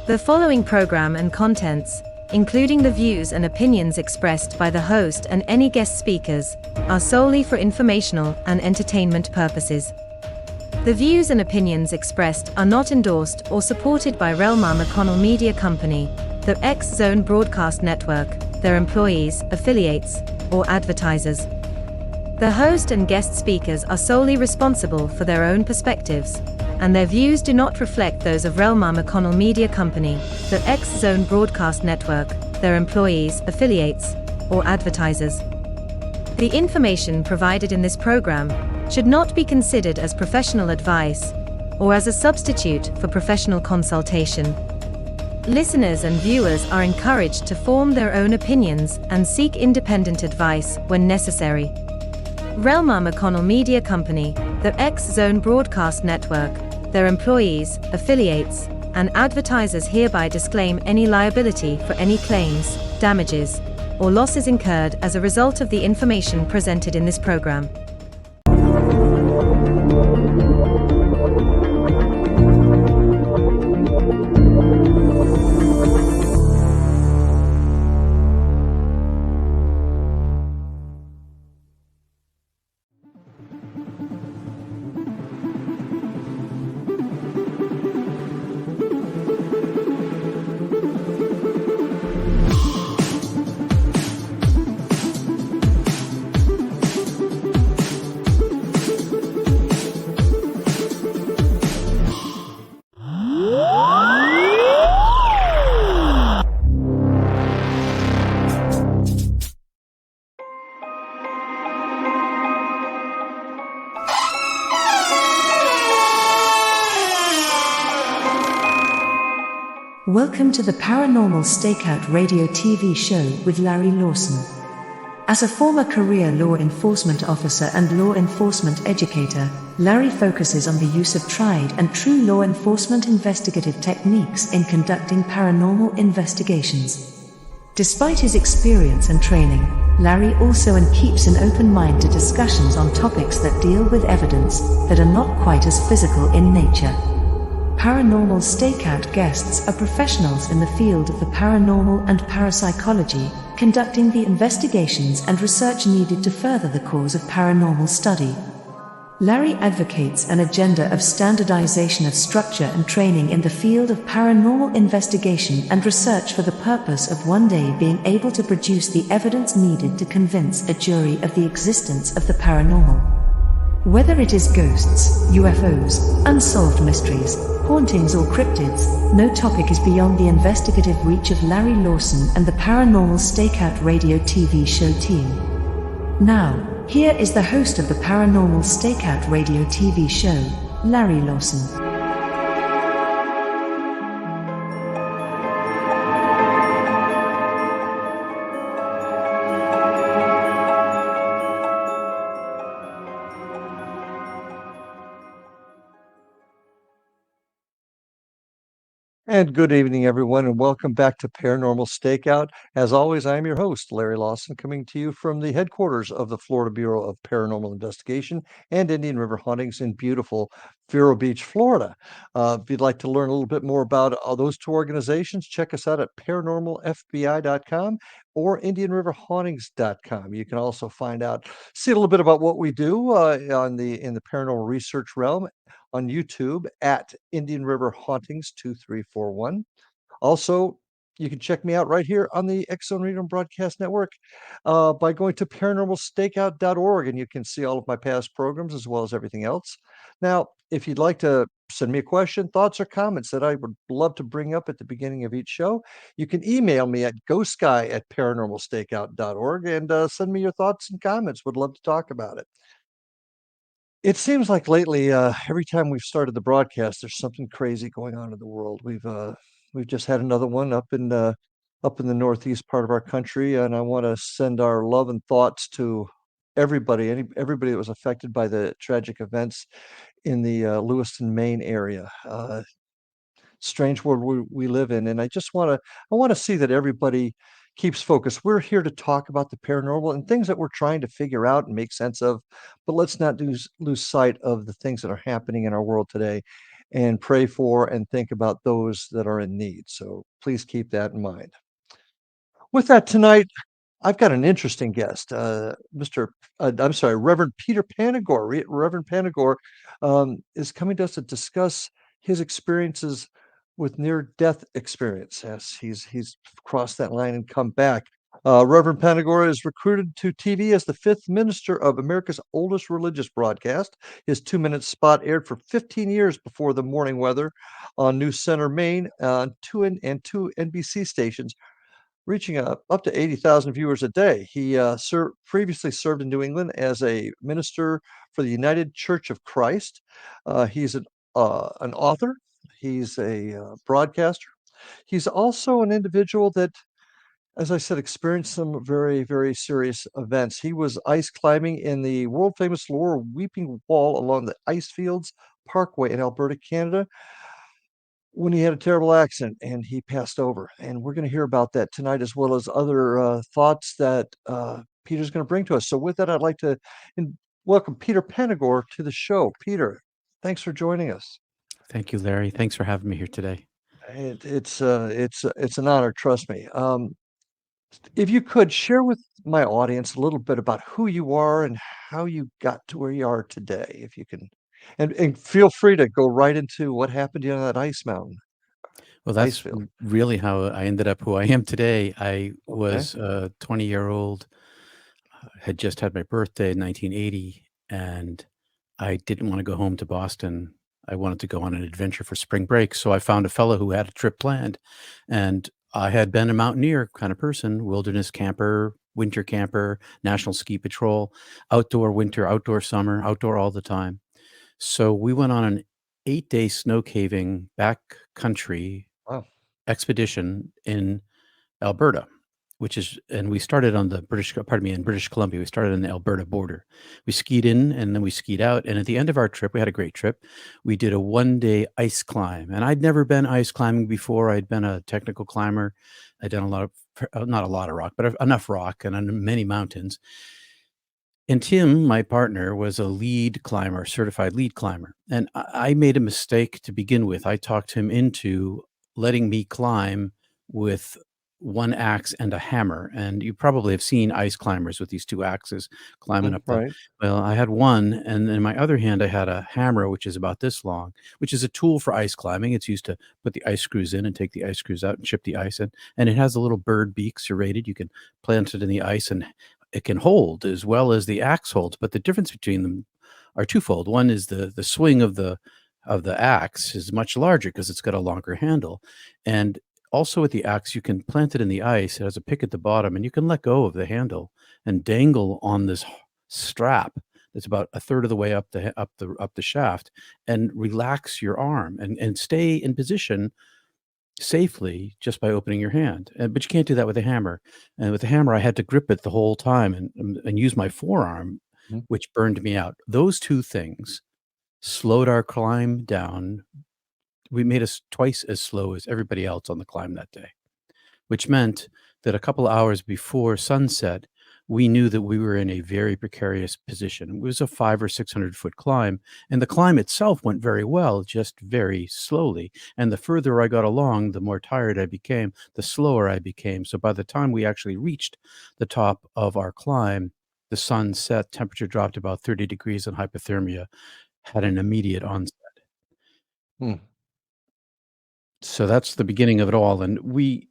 The following program and contents, including the views and opinions expressed by the host and any guest speakers, are solely for informational and entertainment purposes. The views and opinions expressed are not endorsed or supported by Relmar McConnell Media Company, the X Zone Broadcast Network, their employees, affiliates, or advertisers. The host and guest speakers are solely responsible for their own perspectives, and their views do not reflect those of Relmar McConnell Media Company, the X Zone Broadcast Network, their employees, affiliates, or advertisers. The information provided in this program should not be considered as professional advice or as a substitute for professional consultation. Listeners and viewers are encouraged to form their own opinions and seek independent advice when necessary. Relmar McConnell Media Company, the X Zone Broadcast Network, their employees, affiliates, and advertisers hereby disclaim any liability for any claims, damages, or losses incurred as a result of the information presented in this program. Welcome to the Paranormal StakeOut radio TV show with Larry Lawson. As a former career law enforcement officer and law enforcement educator, Larry focuses on the use of tried and true law enforcement investigative techniques in conducting paranormal investigations. Despite his experience and training, Larry also keeps an open mind to discussions on topics that deal with evidence that are not quite as physical in nature. Paranormal StakeOut guests are professionals in the field of the paranormal and parapsychology, conducting the investigations and research needed to further the cause of paranormal study. Larry advocates an agenda of standardization of structure and training in the field of paranormal investigation and research for the purpose of one day being able to produce the evidence needed to convince a jury of the existence of the paranormal. Whether it is ghosts, UFOs, unsolved mysteries, hauntings or cryptids, no topic is beyond the investigative reach of Larry Lawson and the Paranormal StakeOut radio TV show team. Now, here is the host of the Paranormal StakeOut radio TV show, Larry Lawson. And good evening, everyone, and welcome back to Paranormal StakeOut. As always, I'm your host, Larry Lawson, coming to you from the headquarters of the Florida Bureau of Paranormal Investigation and Indian River Hauntings in beautiful Vero Beach, Florida. If you'd like to learn a little bit more about those two organizations, check us out at paranormalfbi.com or indianriverhauntings.com. You can also see a little bit about what we do in the paranormal research realm on YouTube at Indian River Hauntings 2341. Also, you can check me out right here on the X Zone Radio Broadcast Network by going to paranormalstakeout.org, and you can see all of my past programs as well as everything else. Now, if you'd like to send me a question, thoughts, or comments that I would love to bring up at the beginning of each show, you can email me at ghostguy@paranormalstakeout.org and send me your thoughts and comments. Would love to talk about it. It seems like lately, every time we've started the broadcast, there's something crazy going on in the world. We've just had another one up in the northeast part of our country, and I want to send our love and thoughts to everybody that was affected by the tragic events in the Lewiston, Maine area. Strange world we live in, and I want to see that everybody keeps focused. We're here to talk about the paranormal and things that we're trying to figure out and make sense of, but let's not lose sight of the things that are happening in our world today. and pray for and think about those that are in need. So please keep that in mind. With that, tonight, I've got an interesting guest, I'm sorry, Reverend Peter Panagore. Reverend Panagore is coming to us to discuss his experiences with near-death experience as he's crossed that line and come back. Reverend Panagore is recruited to TV as the fifth minister of America's oldest religious broadcast. His 2-minute spot aired for 15 years before the morning weather on NewsCenterMaine, and two NBC stations, reaching up to 80,000 viewers a day. He previously served in New England as a minister for the United Church of Christ. He's an author. He's a broadcaster. He's also an individual that, as I said, experienced some very, very serious events. He was ice climbing in the world famous Lower Weeping Wall along the Icefields Parkway in Alberta, Canada, when he had a terrible accident and he passed over. And we're going to hear about that tonight, as well as other thoughts that Peter's going to bring to us. So, with that, I'd like to welcome Peter Panagore to the show. Peter, thanks for joining us. Thank you, Larry. Thanks for having me here today. It's an honor, trust me. If you could share with my audience a little bit about who you are and how you got to where you are today, if you can, and feel free to go right into what happened to you on that ice mountain, Well, ice that's field. really how I ended up who I am today. I Okay. was a 20-year-old, had just had my birthday in 1980, and I didn't want to go home to Boston. I wanted to go on an adventure for spring break. So I found a fellow who had a trip planned. And I had been a mountaineer kind of person, wilderness camper, winter camper, National Ski Patrol, outdoor winter, outdoor summer, outdoor all the time. So we went on an 8-day snow caving backcountry Wow. expedition in Alberta, and we started on the in British Columbia. We started on the Alberta border. We skied in and then we skied out. And at the end of our trip, we had a great trip. We did a 1-day ice climb. And I'd never been ice climbing before. I'd been a technical climber. I'd done not a lot of rock, but enough rock and on many mountains. And Tim, my partner, was a lead climber, certified lead climber. And I made a mistake to begin with. I talked him into letting me climb with one axe and a hammer. And you probably have seen ice climbers with these two axes climbing up the. Right. Well, I had one, and in my other hand, I had a hammer, which is about this long, which is a tool for ice climbing. It's used to put the ice screws in and take the ice screws out and chip the ice in. And it has a little bird beak serrated. You can plant it in the ice and it can hold as well as the axe holds, but the difference between them are twofold. One is the swing of the axe is much larger because it's got a longer handle, and also with the axe you can plant it in the ice. It has a pick at the bottom, and you can let go of the handle and dangle on this strap that's about a third of the way up the shaft, and relax your arm and stay in position safely just by opening your hand. But you can't do that with a hammer. And with the hammer, I had to grip it the whole time and use my forearm, Mhm. which burned me out. Those two things slowed our climb down. We made us twice as slow as everybody else on the climb that day, which meant that a couple of hours before sunset, we knew that we were in a very precarious position. It was a 500 or 600 foot climb, and the climb itself went very well, just very slowly. And the further I got along, the more tired I became, the slower I became. So by the time we actually reached the top of our climb, the sun set, temperature dropped about 30 degrees, and hypothermia had an immediate onset. Hmm. So that's the beginning of it all, and we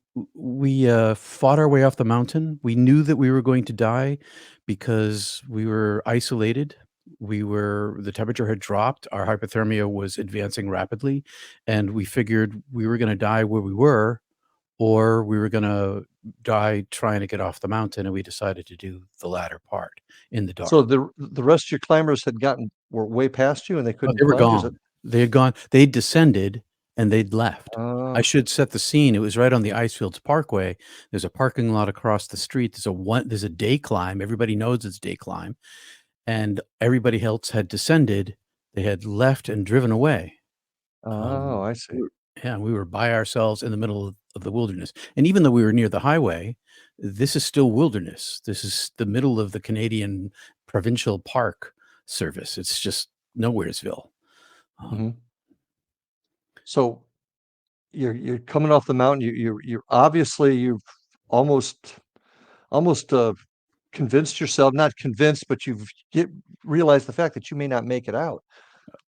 fought our way off the mountain. We knew that we were going to die because we were isolated. The temperature had dropped, our hypothermia was advancing rapidly, and we figured we were gonna die where we were, or we were gonna die trying to get off the mountain, and we decided to do the latter part in the So dark. the rest of your climbers were way past you and they Oh, couldn't they were plunge? Is it? gone. They had gone. They'd descended and they'd left. I Oh, should set the scene. It was right on the Icefields Parkway. There's a parking lot across the street. There's a day climb. Everybody knows it's a day climb. And everybody else had descended. They had left and driven away. oh, I We see. were Yeah, we were by ourselves in the middle of the wilderness. And even though we were near the highway, this is still wilderness. This is the middle of the Canadian Provincial Park Service. It's just nowheresville. Um, Mhm. So you're coming off the mountain. You're obviously you've almost almost convinced yourself, not convinced, but you've realized the fact that you may not make it out.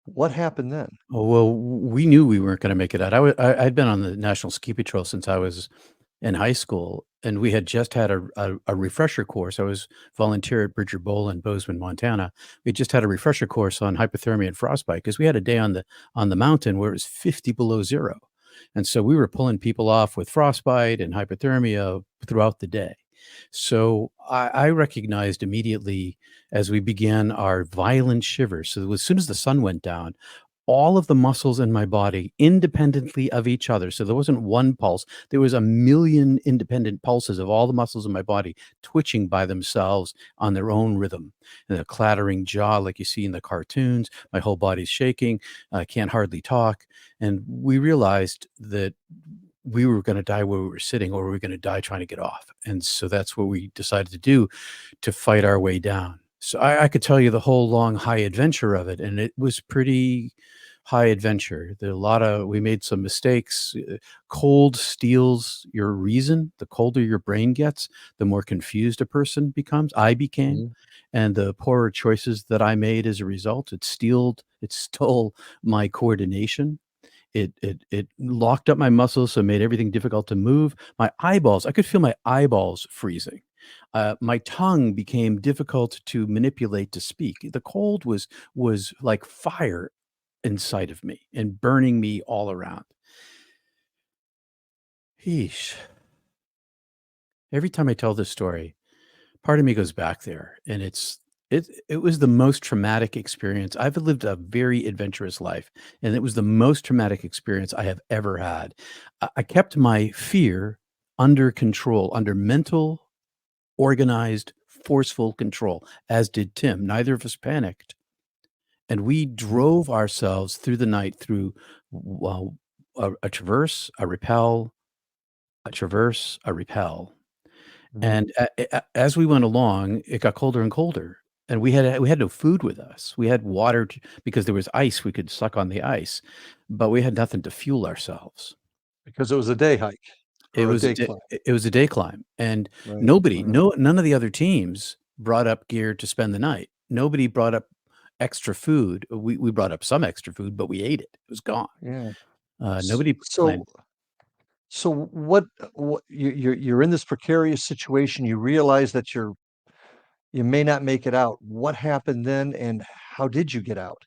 What happened then? Oh, well, we knew we weren't going to make it out. I'd been on the National Ski Patrol since I was in high school, and we had just had a refresher course. I was volunteer at Bridger Bowl in Bozeman, Montana. We just had a refresher course on hypothermia and frostbite because we had a day on the mountain where it was 50 below zero, and so we were pulling people off with frostbite and hypothermia throughout the day. So I recognized immediately as we began our violent shivers. So as soon as the sun went down, all of the muscles in my body independently of each other. So there wasn't one pulse. There was a million independent pulses of all the muscles in my body twitching by themselves on their own rhythm. And a clattering jaw like you see in the cartoons. My whole body's shaking. I can't hardly talk. And we realized that we were going to die where we were sitting, or we were going to die trying to get off. And so that's what we decided to do to fight our way down. So I could tell you the whole long high adventure of it, and it was pretty high adventure. We made some mistakes. Cold steals your reason. The colder your brain gets, the more confused a person becomes. I became, Mhm. and the poorer choices that I made as a result, it stole my coordination. It locked up my muscles, so it made everything difficult to move. My eyeballs, I could feel my eyeballs freezing. My tongue became difficult to manipulate to speak. The cold was like fire inside of me and burning me all around. Yeesh. Every time I tell this story, part of me goes back there, and it was the most traumatic experience. I've lived a very adventurous life, and it was the most traumatic experience I have ever had. I kept my fear under control, under mental, organized, forceful control, as did Tim. Neither of us panicked, and we Mhm. drove ourselves through the night through, well, a traverse, a repel, a traverse, a repel. Mhm. And as we went along, it got colder and colder, and we had no food with us. We had water because there was ice, we could suck on the ice, but we had nothing to fuel ourselves. Because it was a day hike It or a was a day day climb. it was a day climb, and Right. Right. none of the other teams brought up gear to spend the night. Nobody brought up extra food. We brought up some extra food, but we ate it. It was gone. Yeah. Nobody So planned. what you're in this precarious situation. You realize that you may not make it out. What happened then, and how did you get out?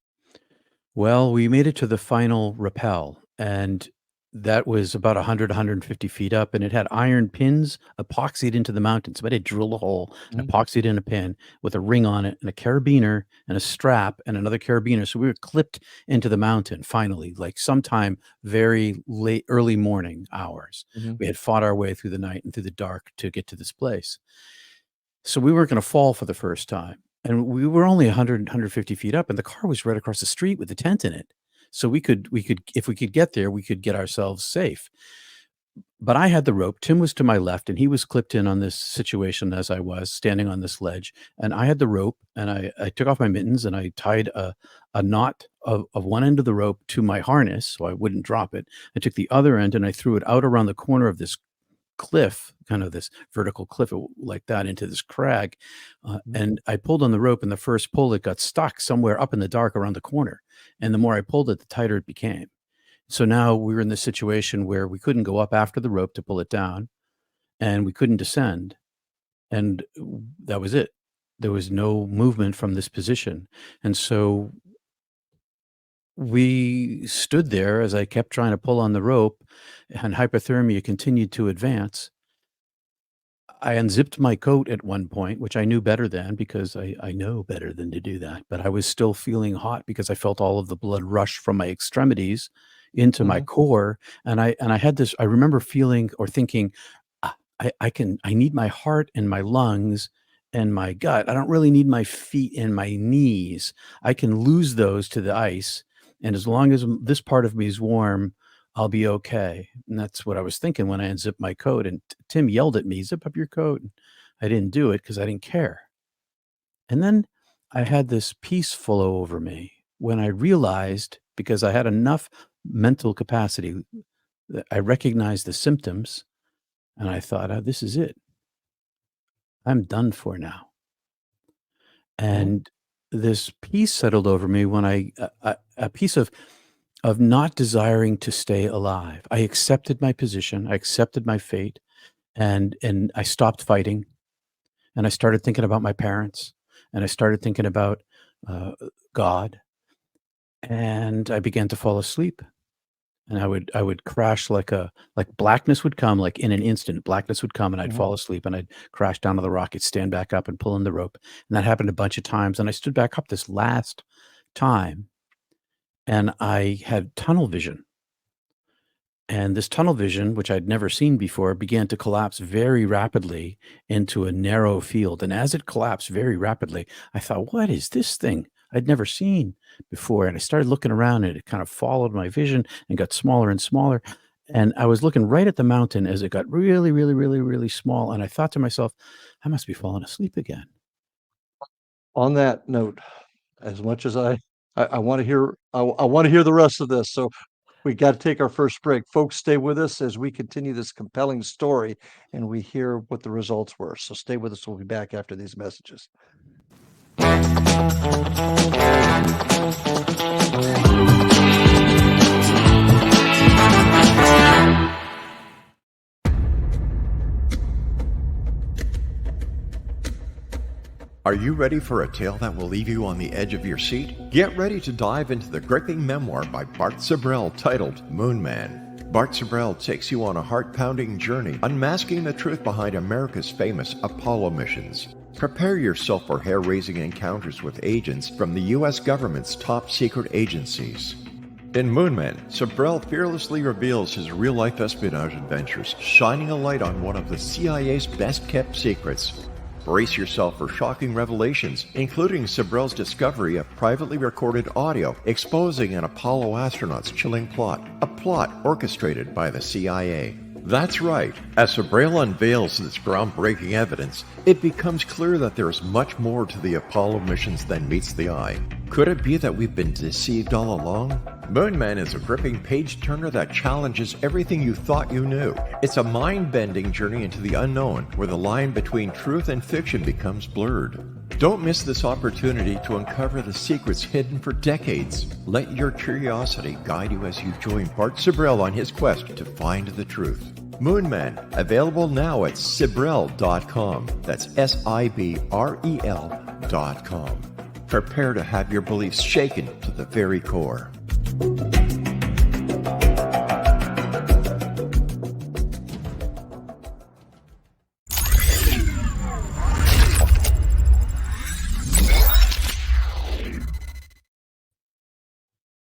Well, we made it to the final rappel, and that was about 100, 150 feet up, and it had iron pins epoxied into the mountain. Somebody had drilled a hole and Mhm. epoxied in a pin with a ring on it and a carabiner and a strap and another carabiner. So we were clipped into the mountain finally, like sometime very late, early morning hours. Mhm. We had fought our way through the night and through the dark to get to this place. So we weren't gonna fall for the first time, and we were only 100, 150 feet up, and the car was right across the street with the tent in it. So we could if we could get there, we could get ourselves safe. But I had the rope, Tim was to my left, and he was clipped in on this situation as I was standing on this ledge, and I had the rope, and I took off my mittens, and I tied a knot of one end of the rope to my harness so I wouldn't drop it. I took the other end, and I threw it out around the corner of this cliff, kind of this vertical cliff like that into this crag. Mhm. And I pulled on the rope, and the first pull, it got stuck somewhere up in the dark around the corner. And the more I pulled it, the tighter it became. So now we were in this situation where we couldn't go up after the rope to pull it down, and we couldn't descend. And that was it. There was no movement from this position. And so we stood there as I kept trying to pull on the rope, and hypothermia continued to advance. I unzipped my coat at one point, which I knew better than because I know better than to do that. But I was still feeling hot because I felt all of the blood rush from my extremities into my Mhm. core. And I had this, I remember feeling or thinking, I need my heart and my lungs and my gut. I don't really need my feet and my knees. I can lose those to the ice. And as long as this part of me is warm, I'll be okay. And that's what I was thinking when I unzipped my coat. And Tim yelled at me, "Zip up your coat." And I didn't do it because I didn't care. And then I had this peace flow over me when I realized, because I had enough mental capacity. I recognized the symptoms and I thought, oh, this is it. I'm done for now. Mhm. And this peace settled over me when a piece of not desiring to stay alive. I accepted my position, I accepted my fate, and I stopped fighting, and I started thinking about my parents, and I started thinking about uh, God, and I began to fall asleep. And I would crash like blackness would come, like in an instant, blackness would come and I'd Mhm. fall asleep and I'd crash down to the rock, I'd stand back up and pull in the rope. And that happened a bunch of times. And I stood back up this last time and I had tunnel vision. And this tunnel vision, which I'd never seen before, began to collapse very rapidly into a narrow field. And as it collapsed very rapidly, I thought, what is this thing I'd never seen before? And I started looking around and it kind of followed my vision and got smaller and smaller. And I was looking right at the mountain as it got really, really, really, really small. And I thought to myself, I must be falling asleep again. On that note, as much as I want to hear, I want to hear the rest of this. So we got to take our first break. Folks, stay with us as we continue this compelling story and we hear what the results were. So stay with us. We'll be back after these messages. Are you ready for a tale that will leave you on the edge of your seat? Get ready to dive into the gripping memoir by Bart Sibrel titled Moon Man. Bart Sibrel takes you on a heart-pounding journey, unmasking the truth behind America's famous Apollo missions. Prepare yourself for hair-raising encounters with agents from the U.S. government's top secret agencies. In Moonman, Sibrel fearlessly reveals his real-life espionage adventures, shining a light on one of the CIA's best-kept secrets. Brace yourself for shocking revelations, including Sibrel's discovery of privately recorded audio exposing an Apollo astronaut's chilling plot, a plot orchestrated by the CIA. That's right. As Sibrel unveils this groundbreaking evidence, it becomes clear that there is much more to the Apollo missions than meets the eye. Could it be that we've been deceived all along? Moonman is a gripping page-turner that challenges everything you thought you knew. It's a mind-bending journey into the unknown, where the line between truth and fiction becomes blurred. Don't miss this opportunity to uncover the secrets hidden for decades. Let your curiosity guide you as you join Bart Sibrel on his quest to find the truth. Moonman, available now at Sibrel.com. That's Sibrel.com. Prepare to have your beliefs shaken to the very core.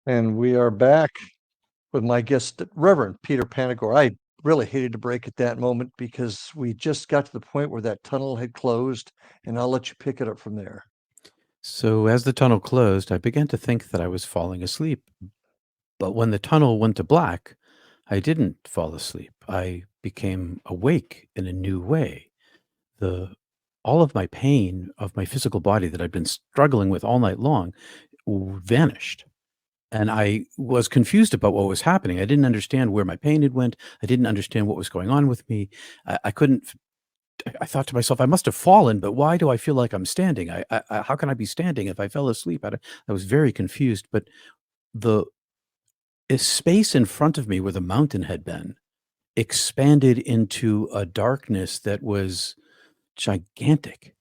And we are back with my guest, Reverend Peter Panagore. I really hated to break at that moment because we just got to the point where that tunnel had closed, and I'll let you pick it up from there. So as the tunnel closed, I began to think that I was falling asleep. But when the tunnel went to black, I didn't fall asleep. I became awake in a new way. The All of my pain of my physical body that I'd been struggling with all night long vanished. And I was confused about what was happening. I didn't understand where my pain had went. I didn't understand what was going on with me. I couldn't. I thought to myself, I must have fallen, but why do I feel like I'm standing? How can I be standing if I fell asleep? I was very confused. But the space in front of me where the mountain had been expanded into a darkness that was gigantic.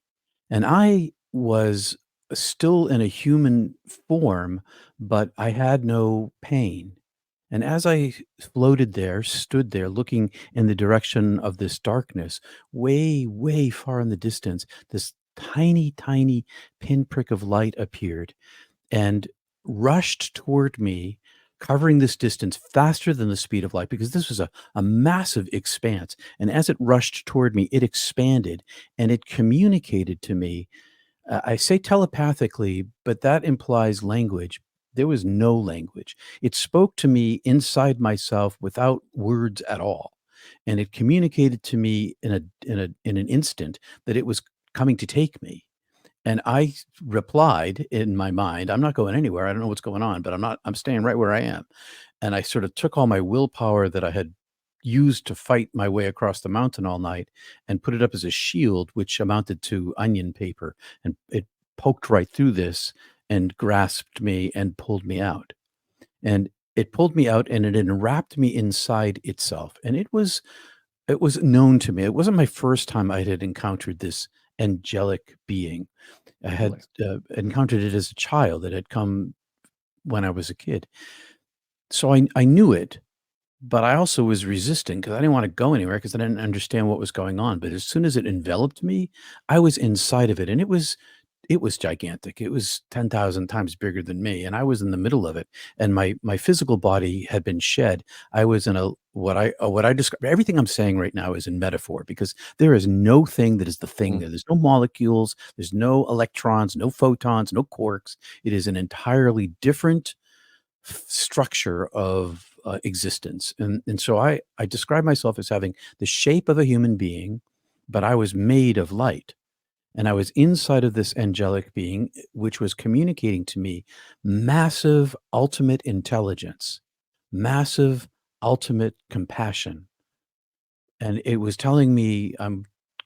And I was still in a human form, but I had no pain. And as I floated there, stood there looking in the direction of this darkness, way, way far in the distance, this tiny, tiny pinprick of light appeared and rushed toward me, covering this distance faster than the speed of light because this was a massive expanse. And as it rushed toward me, it expanded and it communicated to me. I say telepathically, but that implies language. There was no language. It spoke to me inside myself without words at all. And it communicated to me in an instant that it was coming to take me. And I replied in my mind, "I'm not going anywhere. I don't know what's going on, but I'm staying right where I am." and I sort of took all my willpower that I had used to fight my way across the mountain all night and put it up as a shield, which amounted to onion paper, and it poked right through this and grasped me and pulled me out. And it pulled me out and it enwrapped me inside itself. And it was known to me. It wasn't my first time I had encountered this angelic being. I had Really? encountered it as a child. It had come when I was a kid. So I knew it, but I also was resisting because I didn't want to go anywhere because I didn't understand what was going on. But as soon as it enveloped me, I was inside of it, and it was gigantic. It was 10,000 times bigger than me, and I was in the middle of it. And my physical body had been shed. I was in a what I describe. Everything I'm saying right now is in metaphor because there is no thing that is the thing Mm. there. There's no molecules. There's no electrons, no photons, no quarks. It is an entirely different structure of existence. And so I describe myself as having the shape of a human being, but I was made of light. And I was inside of this angelic being, which was communicating to me massive ultimate intelligence, massive ultimate compassion. And it was telling me,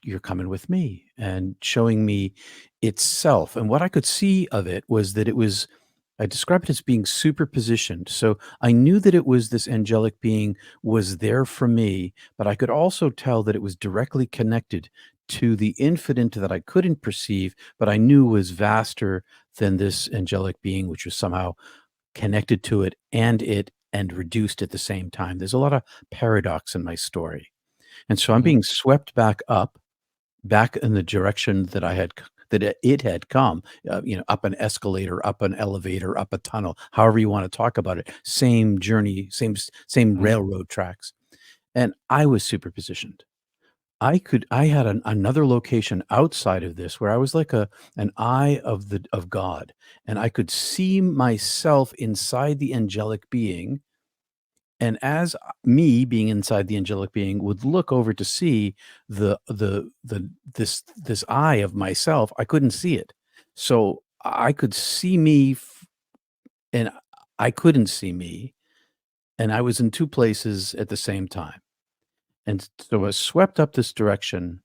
you're coming with me, and showing me itself. And what I could see of it was that I described it as being superpositioned. So I knew that it was this angelic being was there for me, but I could also tell that it was directly connected to the infinite that I couldn't perceive, but I knew was vaster than this angelic being, which was somehow connected to it and reduced at the same time. There's a lot of paradox in my story. And so I'm Mhm. being swept back up, back in the direction that it had come, up an escalator, up an elevator, up a tunnel, however you want to talk about it. Same journey, same Mhm. railroad tracks. And I was superpositioned. I had another location outside of this where I was like an eye of God, and I could see myself inside the angelic being, and as me being inside the angelic being would look over to see this eye of myself, I couldn't see it. So I could see me and I couldn't see me, and I was in two places at the same time. And so I was swept up this direction,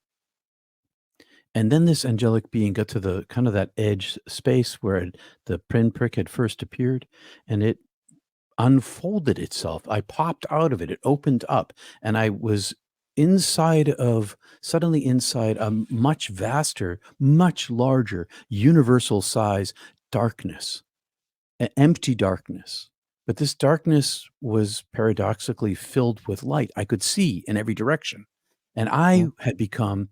and then this angelic being got to the kind of that edge space where the pinprick had first appeared, and it unfolded itself. I popped out of it. It opened up, and I was suddenly inside a much vaster, much larger, universal size darkness, empty darkness. But this darkness was paradoxically filled with light. I could see in every direction. And I Mhm. had become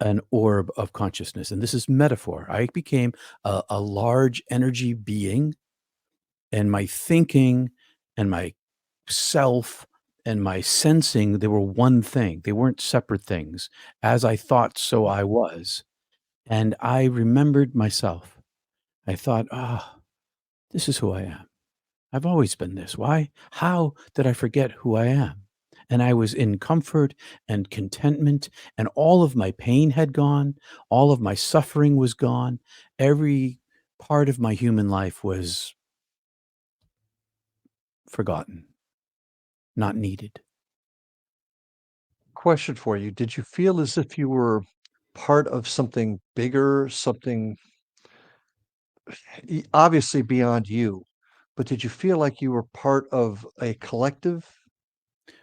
an orb of consciousness. And this is metaphor. I became a large energy being, and my thinking and my self and my sensing, they were one thing. They weren't separate things. As I thought, so I was. And I remembered myself. I thought, this is who I am. I've always been this. Why? How did I forget who I am? And I was in comfort and contentment, and all of my pain had gone. All of my suffering was gone. Every part of my human life was forgotten, not needed. Question for you. Did you feel as if you were part of something bigger, something obviously beyond you, but did you feel like you were part of a collective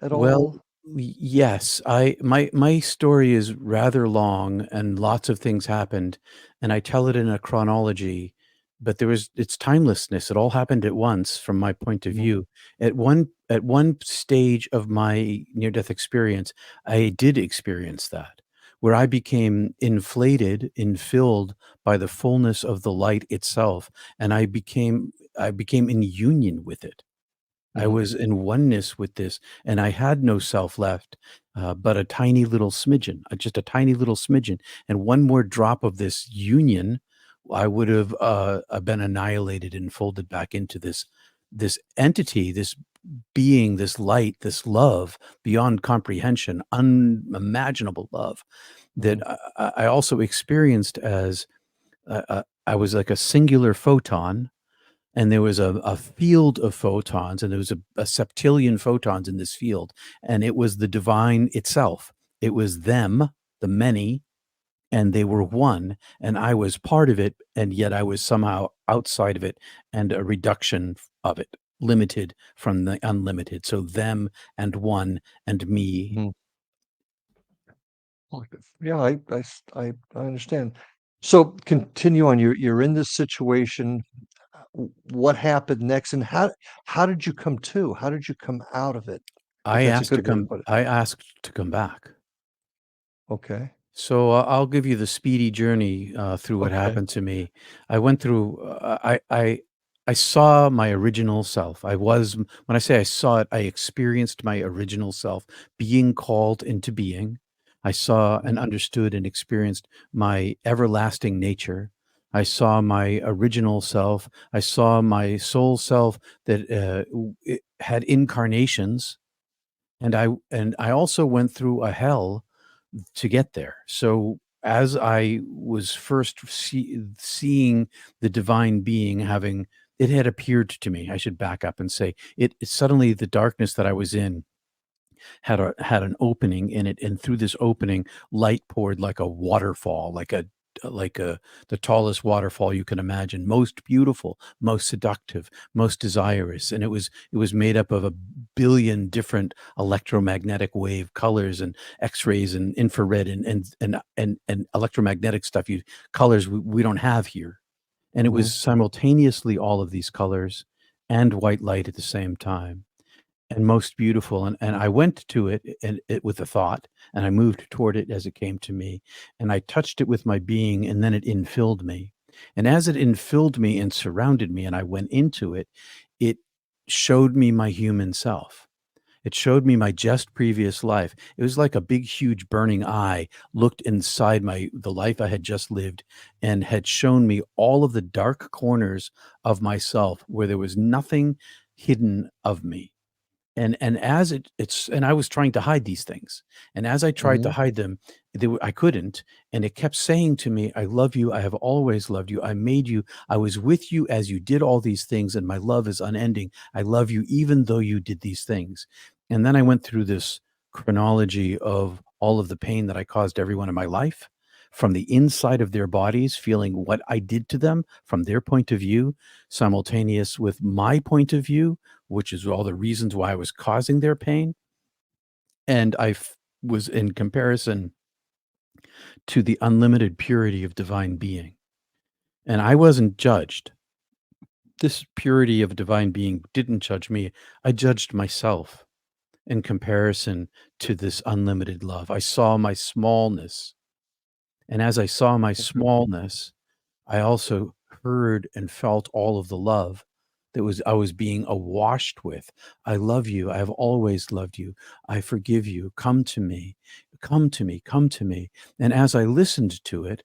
at Well, all? yes, my story is rather long and lots of things happened, and I tell it in a chronology, but it's timelessness. It all happened at once from my point of Mhm. view. At one stage of my near-death experience, I did experience that, where I became inflated, infilled by the fullness of the light itself, and I became in union with it. I Mhm. was in oneness with this, and I had no self left, but a tiny little smidgen, just a tiny little smidgen. And one more drop of this union, I would have been annihilated and folded back into this entity, this being, this light, this love beyond comprehension, unimaginable love that Mhm. I also experienced as I was like a singular photon, and there was a field of photons, and there was a septillion photons in this field, and it was the divine itself. It was them, the many, and they were one, and I was part of it, and yet I was somehow outside of it and a reduction of it, limited from the unlimited. So them and one and me. Mhm. Okay. Yeah, I understand. So continue on. You're in this situation. What happened next, and how did you come to? How did you come out of it? If that's a good way to put it. I asked to come back. Okay. So I'll give you the speedy journey through what Okay. happened to me. I went through. I saw my original self. When I say I saw it, I experienced my original self being called into being. I saw and Mhm. understood and experienced my everlasting nature. I saw my original self. I saw my soul self that it had incarnations, and I also went through a hell to get there. So as I was first seeing the divine being having it had appeared to me, I should back up and say it suddenly the darkness that I was in had an opening in it, and through this opening, light poured like a waterfall, like a the tallest waterfall you can imagine, most beautiful, most seductive, most desirous, and it was made up of a billion different electromagnetic wave colors and X-rays and infrared and electromagnetic stuff, you colors we don't have here, and it was Mhm. simultaneously all of these colors and white light at the same time and most beautiful, and I went to it and it with a thought, and I moved toward it as it came to me, and I touched it with my being, and then it infilled me. And as it infilled me and surrounded me and I went into it, it showed me my human self. It showed me my just previous life. It was like a big, huge burning eye looked inside the life I had just lived and had shown me all of the dark corners of myself where there was nothing hidden of me, and as it's and I was trying to hide these things, and as I tried to Mhm. hide them, I couldn't, and it kept saying to me, "I love you. I have always loved you. I made you. I was with you as you did all these things, and my love is unending. I love you even though you did these things." And then I went through this chronology of all of the pain that I caused everyone in my life, from the inside of their bodies, feeling what I did to them from their point of view, simultaneous with my point of view, which is all the reasons why I was causing their pain. And was in comparison to the unlimited purity of divine being. And I wasn't judged. This purity of divine being didn't judge me. I judged myself in comparison to this unlimited love. I saw my smallness. And as I saw my Okay. smallness, I also heard and felt all of the love that I was being awashed with. I love you. I have always loved you. I forgive you. Come to me. Come to me. Come to me. And as I listened to it,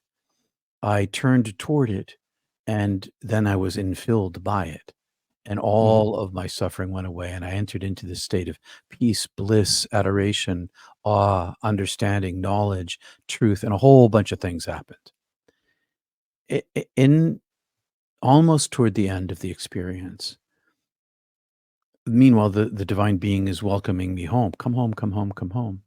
I turned toward it, and then I was infilled by it. And Mhm. all of my suffering went away, and I entered into this state of peace, bliss, adoration, awe, understanding, knowledge, truth, and a whole bunch of things happened. In almost toward the end of the experience, meanwhile, the divine being is welcoming me home. Come home, come home, come home.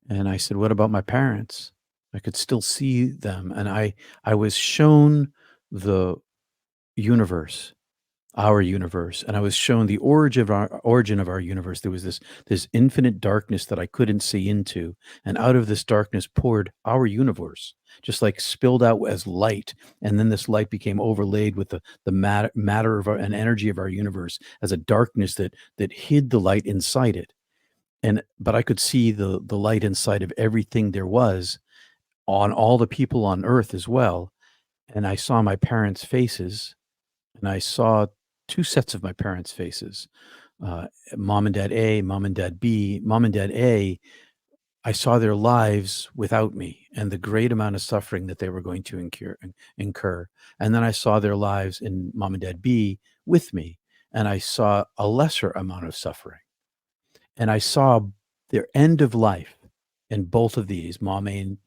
And I said, "What about my parents?" I could still see them, and I was shown the universe, our universe, and I was shown the origin of our universe. There was this infinite darkness that I couldn't see into, and out of this darkness poured our universe, just like spilled out as light, and then this light became overlaid with the matter of and energy of our universe as a darkness that hid the light inside it. And but I could see the light inside of everything there was on all the people on earth as well, and I saw my parents' faces, and I saw 2 sets of my parents' faces, mom and dad A, mom and dad B. Mom and dad A, I saw their lives without me and the great amount of suffering that they were going to incur, and then I saw their lives in mom and dad B with me, and I saw a lesser amount of suffering. And I saw their end of life in both of these, mom A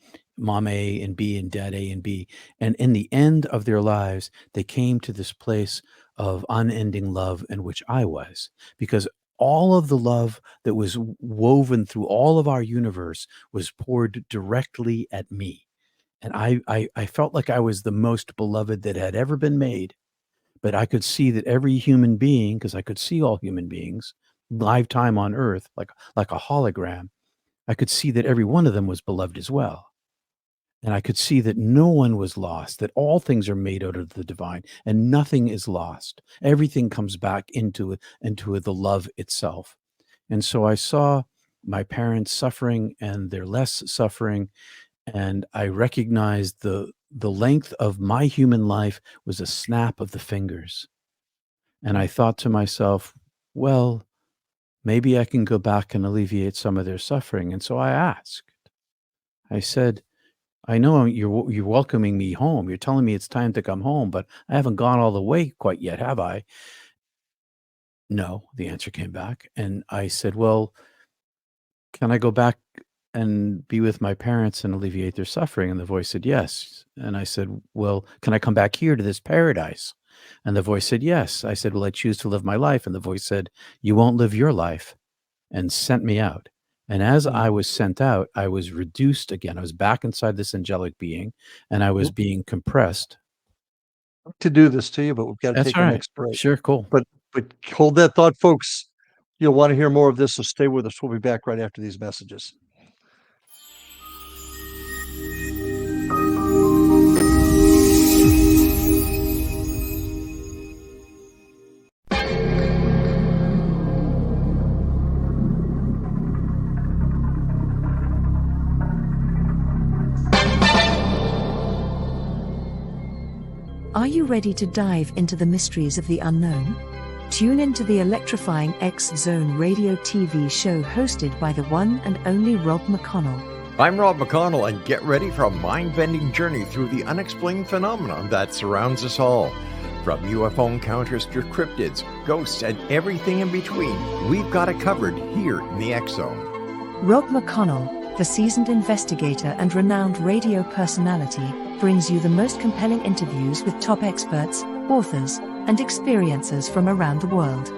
and B and dad A and B. And in the end of their lives, they came to this place of unending love in which I was, because all of the love that was woven through all of our universe was poured directly at me. And I felt like I was the most beloved that had ever been made. But I could see that every human being, because I could see all human beings, lifetime on earth, like a hologram, I could see that every one of them was beloved as well. And I could see that no one was lost, that all things are made out of the divine and nothing is lost. Everything comes back into the love itself. And so I saw my parents suffering and their less suffering, and I recognized the length of my human life was a snap of the fingers. And I thought to myself, well, maybe I can go back and alleviate some of their suffering. And so I asked, I said, I know you're welcoming me home. You're telling me it's time to come home, but I haven't gone all the way quite yet, have I? No, the answer came back. And I said, well, can I go back and be with my parents and alleviate their suffering? And the voice said, yes. And I said, well, can I come back here to this paradise? And the voice said, yes. I said, well, I choose to live my life. And the voice said, you won't live your life, and sent me out. And as Mm. I was sent out, I was reduced again. I was back inside this angelic being, and I was being compressed. To do this to you, but we've got to That's take all the right. next break. Sure, cool. But hold that thought, folks. You'll want to hear more of this, so stay with us. We'll be back right after these messages. Are you ready to dive into the mysteries of the unknown? Tune into the electrifying X-Zone radio TV show hosted by the one and only Rob McConnell. I'm Rob McConnell, and get ready for a mind-bending journey through the unexplained phenomenon that surrounds us all. From UFO encounters to cryptids, ghosts, and everything in between, we've got it covered here in the X-Zone. Rob McConnell, the seasoned investigator and renowned radio personality, brings you the most compelling interviews with top experts, authors, and experiencers from around the world.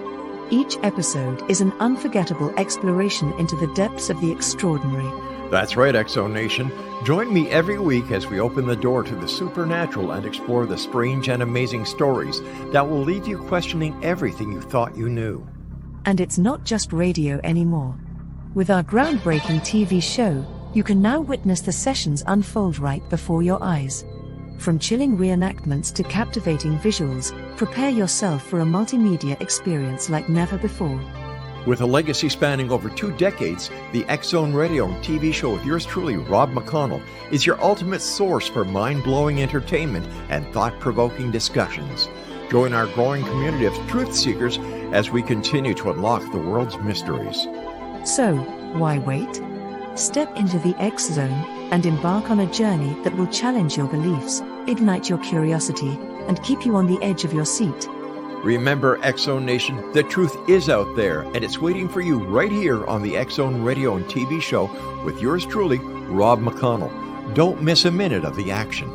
Each episode is an unforgettable exploration into the depths of the extraordinary. That's right, X-Zone Nation. Join me every week as we open the door to the supernatural and explore the strange and amazing stories that will leave you questioning everything you thought you knew. And it's not just radio anymore. With our groundbreaking TV show, you can now witness the sessions unfold right before your eyes. From chilling reenactments to captivating visuals, prepare yourself for a multimedia experience like never before. With a legacy spanning over 2 decades, the X-Zone Radio and TV show with yours truly, Rob McConnell, is your ultimate source for mind-blowing entertainment and thought-provoking discussions. Join our growing community of truth seekers as we continue to unlock the world's mysteries. So, why wait? Step into the X-Zone and embark on a journey that will challenge your beliefs, ignite your curiosity, and keep you on the edge of your seat. Remember, X-Zone Nation, the truth is out there, and it's waiting for you right here on the X-Zone Radio and TV show with yours truly, Rob McConnell. Don't miss a minute of the action.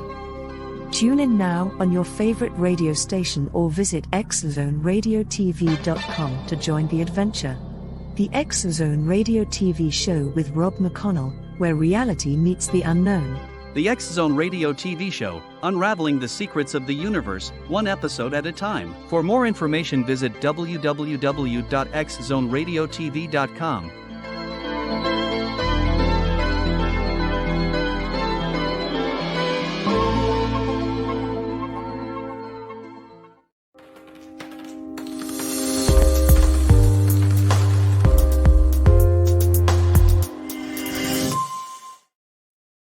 Tune in now on your favorite radio station or visit xzoneradiotv.com to join the adventure. The X-Zone Radio TV show with Rob McConnell, where reality meets the unknown. The X-Zone Radio TV show, unraveling the secrets of the universe, one episode at a time. For more information, visit www.xzoneradiotv.com.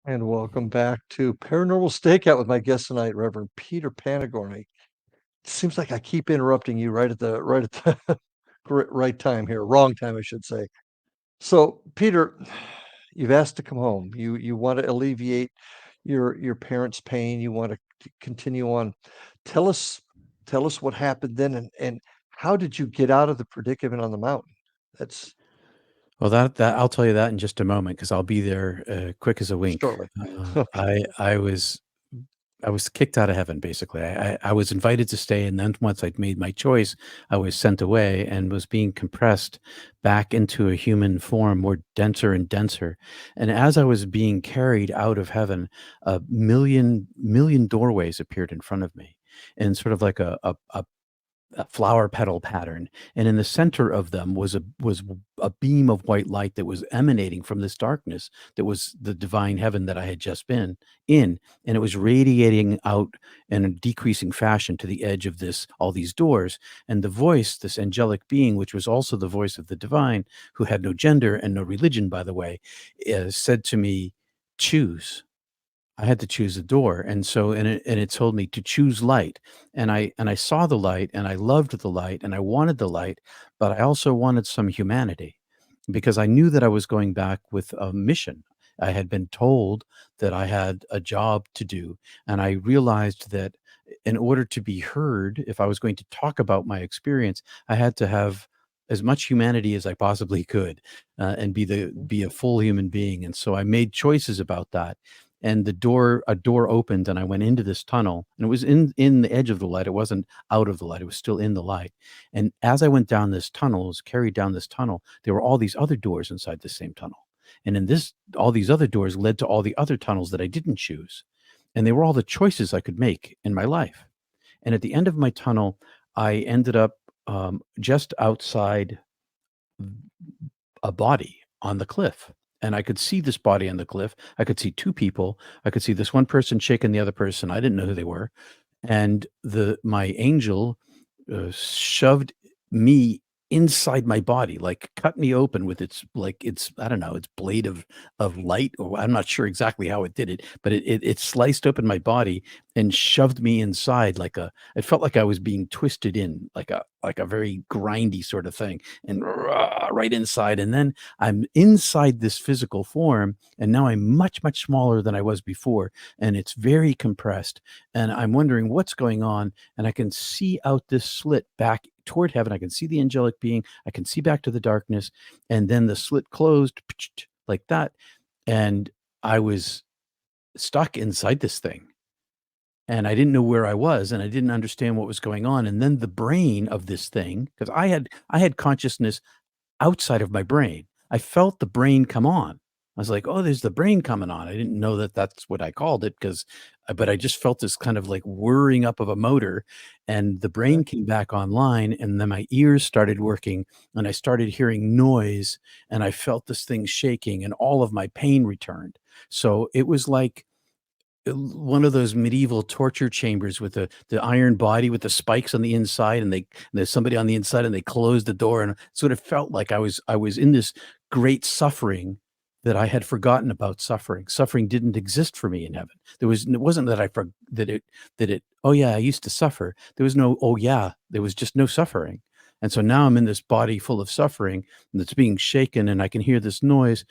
And welcome back to Paranormal Stakeout with my guest tonight, Reverend Peter Panagore. It seems like I keep interrupting you right at the right time here, wrong time, I should say. So, Peter, you've asked to come home. You want to alleviate your parents' pain. You want to continue on. Tell us what happened then, and how did you get out of the predicament on the mountain? That's Well, that I'll tell you that in just a moment, because I'll be there quick as a wink. shortly. I was I was kicked out of heaven, basically. I was invited to stay, and then once I'd made my choice, I was sent away and was being compressed back into a human form, more denser and denser. And as I was being carried out of heaven, a million doorways appeared in front of me, and sort of like a flower petal pattern, and in the center of them was a beam of white light that was emanating from this darkness that was the divine heaven that I had just been in, and it was radiating out in a decreasing fashion to the edge of this all these doors, and the voice, this angelic being, which was also the voice of the divine, who had no gender and no religion, by the way, said to me, "Choose." I had to choose a door, and so and it told me to choose light, and I saw the light, and I loved the light, and I wanted the light, but I also wanted some humanity, because I knew that I was going back with a mission. I had been told that I had a job to do, and I realized that in order to be heard, if I was going to talk about my experience, I had to have as much humanity as I possibly could, and be a full human being, and so I made choices about that, and a door opened, and I went into this tunnel, and it was in the edge of the light. It wasn't out of the light. It was still in the light. And as I went down this tunnel, was carried down this tunnel, there were all these other doors inside the same tunnel. And in this, all these other doors led to all the other tunnels that I didn't choose. And they were all the choices I could make in my life. And at the end of my tunnel, I ended up just outside a body on the cliff. And I could see this body on the cliff. I could see two people. I could see this one person shaking the other person. I didn't know who they were. And my angel shoved me inside my body, like cut me open with its I don't know, its blade of light, or I'm not sure exactly how it did it, but it sliced open my body and shoved me inside like a it felt like I was being twisted in like a very grindy sort of thing, and right inside. And then I'm inside this physical form, and now I'm much smaller than I was before, and it's very compressed, and I'm wondering what's going on, and I can see out this slit back toward heaven. I can see the angelic being. I can see back to the darkness, and then the slit closed like that, and I was stuck inside this thing, and I didn't know where I was, and I didn't understand what was going on. And then the brain of this thing, because I had consciousness outside of my brain. I felt the brain come on. I was like, "Oh, there's the brain coming on." I didn't know that that's what I called it, but I just felt this kind of like whirring up of a motor, and the Okay. brain came back online, and then my ears started working, and I started hearing noise, and I felt this thing shaking, and all of my pain returned. So it was like one of those medieval torture chambers with the iron body with the spikes on the inside, and there's somebody on the inside, and they close the door, and sort of felt like I was in this great suffering that I had forgotten about suffering. Suffering didn't exist for me in heaven. It wasn't that I for that it, "Oh, yeah, I used to suffer." There was no, "Oh, yeah," there was just no suffering. And so now I'm in this body full of suffering that's being shaken, and I can hear this noise,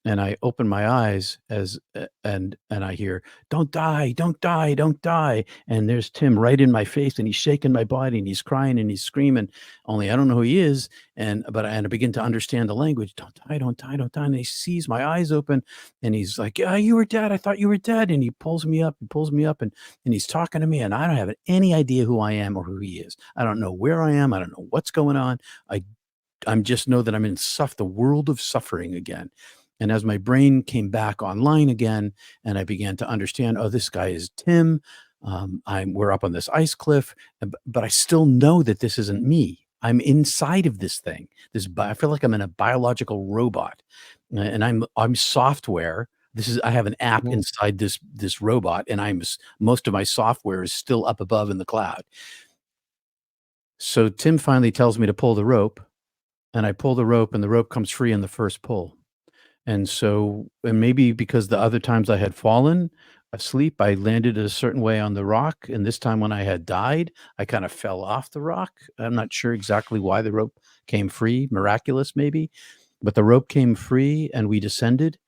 and I open my eyes and I hear, "Don't die, don't die, don't die." And there's Tim right in my face, and he's shaking my body, and he's crying, and he's screaming, only I don't know who he is. And I begin to understand the language. "Don't die, don't die, don't die." And he sees my eyes open, and he's like, "Yeah, you were dead. I thought you were dead." And he pulls me up, and he's talking to me, and I don't have any idea who I am or who he is. I don't know where I am. I don't know what's going on. I I'm just know that I'm in the world of suffering again. And as my brain came back online again, and I began to understand, oh, this guy is Tim. We're up on this ice cliff, but I still know that this isn't me. I'm inside of this thing. I feel like I'm in a biological robot, and I'm software. I have an app Mhm. inside this robot, and most of my software is still up above in the cloud. So Tim finally tells me to pull the rope, and I pull the rope, and the rope comes free in the first pull. And maybe because the other times I had fallen asleep, I landed a certain way on the rock, and this time when I had died, I kind of fell off the rock. I'm not sure exactly why the rope came free, miraculous maybe, but the rope came free, and we descended,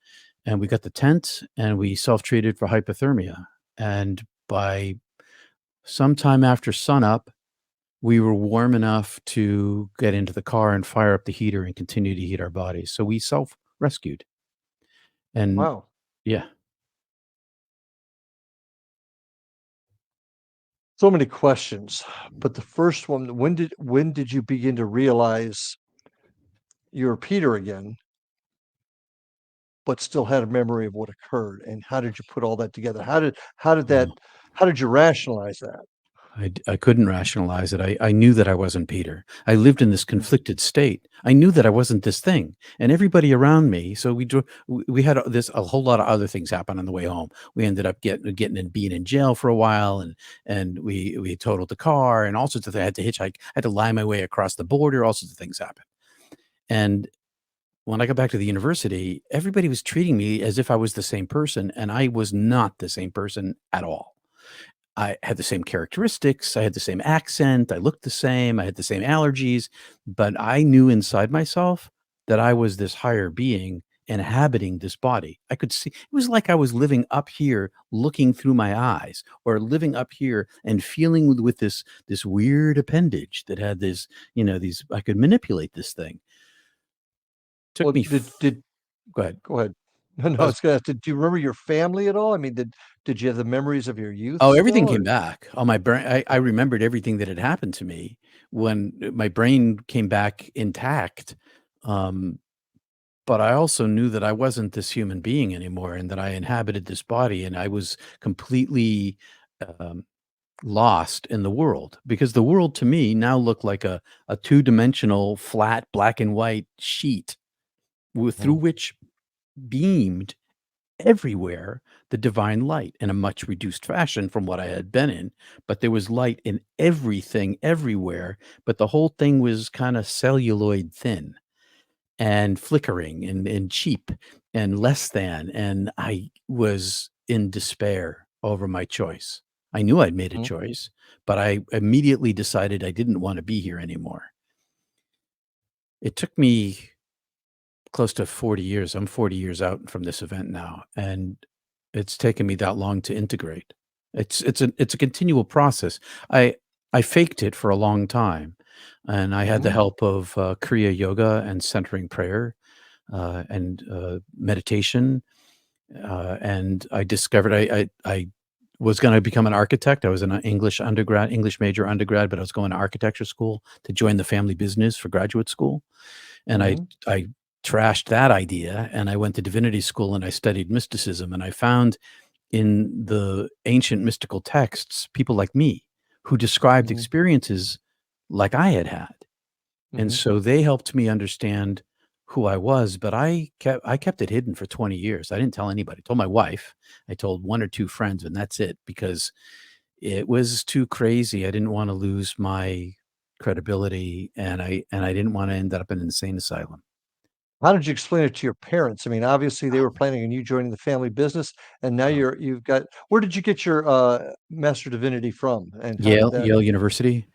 and we got the tent, and we self-treated for hypothermia. And by sometime after sunup, we were warm enough to get into the car and fire up the heater and continue to heat our bodies. So we self-rescued. And Wow. yeah. So many questions, but the first one, when did you begin to realize you were Peter again, but still had a memory of what occurred? And how did you put all that together? How did you rationalize that? I couldn't rationalize it. I knew that I wasn't Peter. I lived in this Mm, conflicted state. I knew that I wasn't this thing, and everybody around me. So we had a whole lot of other things happen on the way home. We ended up getting and being in jail for a while, and we totaled the car and all sorts of things. I had to hitchhike. I had to lie my way across the border. All sorts of things happened. And when I got back to the university, everybody was treating me as if I was the same person, and I was not the same person at all. I had the same characteristics, I had the same accent, I looked the same, I had the same allergies, but I knew inside myself that I was this higher being inhabiting this body. I could see it was like I was living up here looking through my eyes, or living up here and feeling with this weird appendage that had this, these I could manipulate this thing. Took Well, me did f- did Go ahead. go ahead. No, I no, was it's gonna do you remember your family at all? I mean, did you have the memories of your youth Oh, still, everything or came back. Oh, my brain I remembered everything that had happened to me when my brain came back intact. Um, but I also knew that I wasn't this human being anymore and that I inhabited this body and I was completely um, lost in the world because the world to me now looked like a two-dimensional flat black and white sheet through Mhm, which beamed everywhere the divine light in a much reduced fashion from what I had been in, but there was light in everything everywhere, but the whole thing was kind of celluloid thin and flickering and cheap and less than, and I was in despair over my choice. I knew I'd made a mhm. choice, but I immediately decided I didn't want to be here anymore. It took me close to 40 years. I'm 40 years out from this event now, and it's taken me that long to integrate. It's a continual process. I faked it for a long time, and I had the Mhm, help of Kriya Yoga and centering prayer and meditation. And I discovered I was going to become an architect. I was an English major undergrad, but I was going to architecture school to join the family business for graduate school, and mhm, I trashed that idea, and I went to divinity school, and I studied mysticism, and I found in the ancient mystical texts people like me who described mhm, experiences like I had had, and mhm. so they helped me understand who I was, but I kept it hidden for 20 years. I didn't tell anybody. I told my wife, I told 1 or 2 friends, and that's it because it was too crazy. I didn't wanna lose my credibility, and I didn't wanna end up in an insane asylum. How did you explain it to your parents? I mean, obviously, they were planning on you joining the family business, and now you've got where did you get your, Master Divinity from, and how did that Yale University.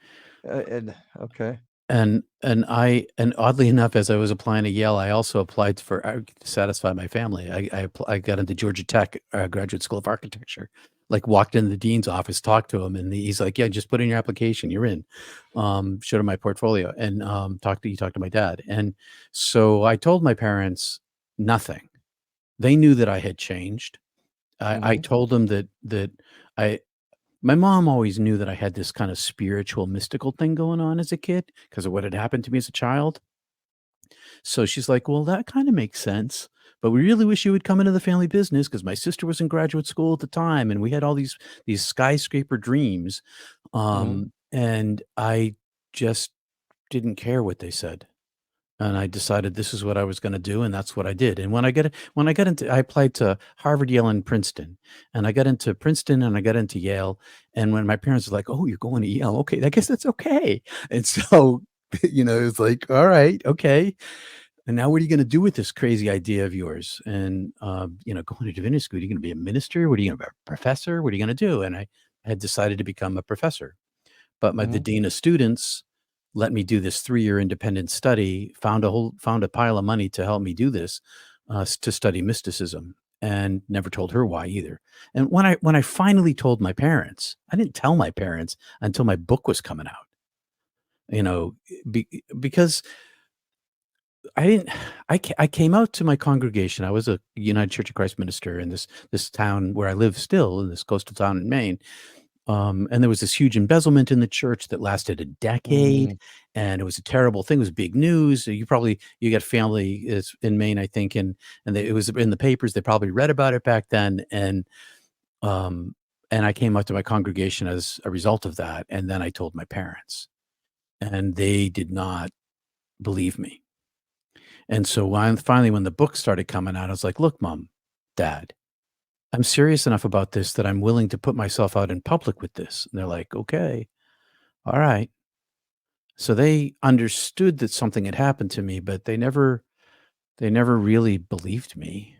and okay. And oddly enough, as I was applying to Yale, I also applied for to satisfy my family. I got into Georgia Tech, Graduate School of Architecture. Like, walked into the dean's office, talked to him, and he's like, "Yeah, just put in your application. You're in." Showed him my portfolio and talked to my dad. And so I told my parents nothing. They knew that I had changed. I Mhm, told them that I my mom always knew that I had this kind of spiritual, mystical thing going on as a kid because of what had happened to me as a child. So she's like, "Well, that kind of makes sense, but we really wish you would come into the family business because my sister was in graduate school at the time, and we had all these skyscraper dreams." mhm. And I just didn't care what they said. And I decided this is what I was gonna do, and that's what I did. And when I got into I applied to Harvard, Yale, and Princeton, and I got into Princeton, and I got into Yale, and when my parents were like, "Oh, you're going to Yale? Okay, I guess that's okay." And so, it's like, "All right, okay, and now what are you gonna do with this crazy idea of yours?" And, going to divinity school, are you gonna be a minister? What are you gonna be, a professor? What are you gonna do? And I had decided to become a professor. But the Mhm. dean of students let me do this 3-year independent study, found a pile of money to help me do this, to study mysticism, and never told her why either. And when I finally told my parents, I didn't tell my parents until my book was coming out, you know, because I didn't I came out to my congregation. I was a United Church of Christ minister in this town where I live still, in this coastal town in Maine. And there was this huge embezzlement in the church that lasted a decade, Mm. and it was a terrible thing. It was big news. You got family is in Maine, I think, and it was in the papers. They probably read about it back then, um, and I came up to my congregation as a result of that, and then I told my parents, and they did not believe me. And so when the book started coming out, I was like, "Look, Mom, Dad, I'm serious enough about this that I'm willing to put myself out in public with this." And they're like, "Okay, all right." So they understood that something had happened to me, but they never really believed me.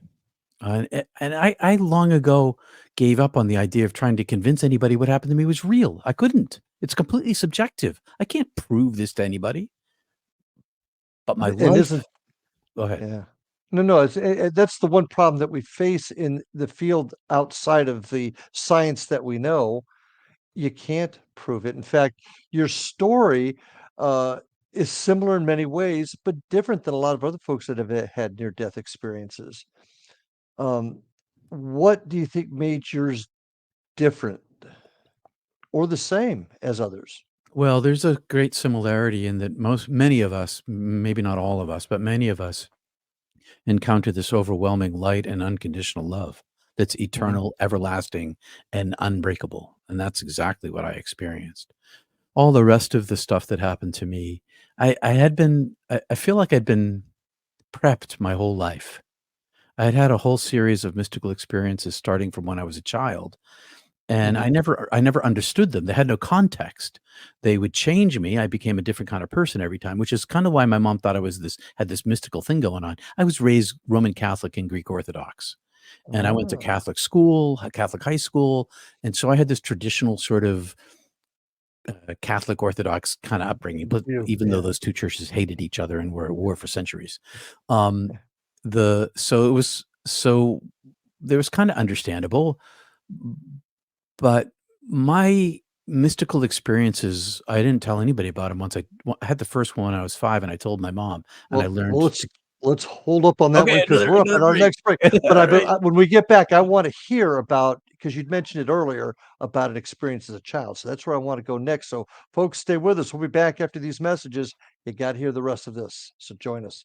And I long ago gave up on the idea of trying to convince anybody what happened to me was real. I couldn't. It's completely subjective. I can't prove this to anybody. But my And isn't life. Go ahead. Yeah. No, that's the one problem that we face in the field outside of the science that we know. You can't prove it. In fact, your story, uh, is similar in many ways, but different than a lot of other folks that have had near-death experiences. Um, what do you think made yours different or the same as others? Well, there's a great similarity in that many of us, maybe not all of us, but many of us encounter this overwhelming light and unconditional love that's Mhm. eternal, everlasting, and unbreakable. And that's exactly what I experienced. All the rest of the stuff that happened to me, I feel like I'd been prepped my whole life. I had had a whole series of mystical experiences starting from when I was a child, and I Mhm. never understood them. They had no context. They would change me. I became a different kind of person every time, which is kind of why my mom thought I was had this mystical thing going on. I was raised Roman Catholic and Greek Orthodox, and I went to Ah, Catholic school, a Catholic high school, and so I had this traditional sort of Catholic Orthodox kind of upbringing, but even though yeah. those two churches hated each other and were at war for centuries. Um, so it was so there was kind of understandable, but my mystical experiences, I didn't tell anybody about them. I had the first one when I was 5, and I told my mom, and I Well, learned let's to. let's hold up on that one Okay, because we're up at another our break. next break. But All right. when we get back, I want to hear about because you'd mentioned it earlier about an experience as a child. So that's where I want to go next. So, folks, stay with us. We'll be back after these messages. You got to hear the rest of this. So, join us.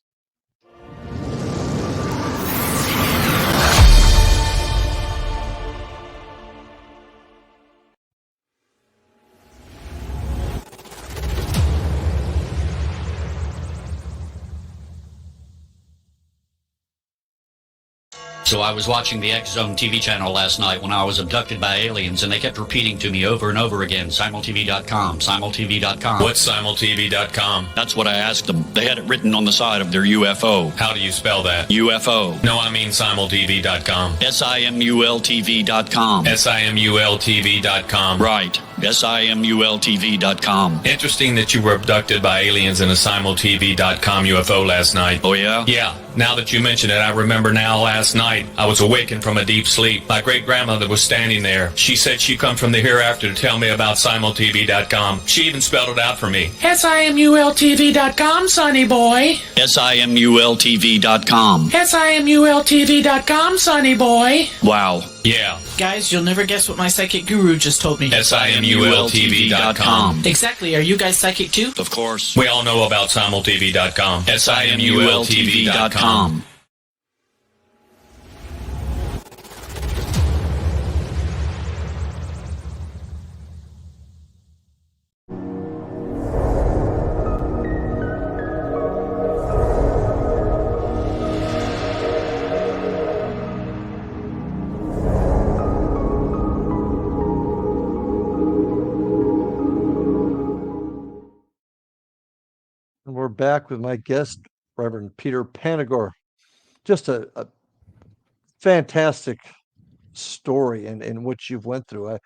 So I was watching the X Zone TV channel last night when I was abducted by aliens, and they kept repeating to me over and over again, simultv.com, simultv.com. What's simultv.com? That's what I asked them. They had it written on the side of their UFO. How do you spell that? UFO. No, I mean simultv.com. simultv.com. simultv.com. Right. simultv.com. Interesting that you were abducted by aliens in a simultv.com UFO last night. Oh, yeah? Yeah. Now that you mention it, I remember now last night I was awakened from a deep sleep. My great-grandmother was standing there. She said she'd come from the hereafter to tell me about simultv.com. She even spelled it out for me. simultv.com, sonny boy. simultv.com. simultv.com, sonny boy. Wow. Yeah. Guys, you'll never guess what my psychic guru just told me. simultv.com. Exactly. Are you guys psychic too? Of course. We all know about simultv.com. simultv.com. And we're back with my guest, Reverend Peter Panagore. Just a fantastic story and what you've went through.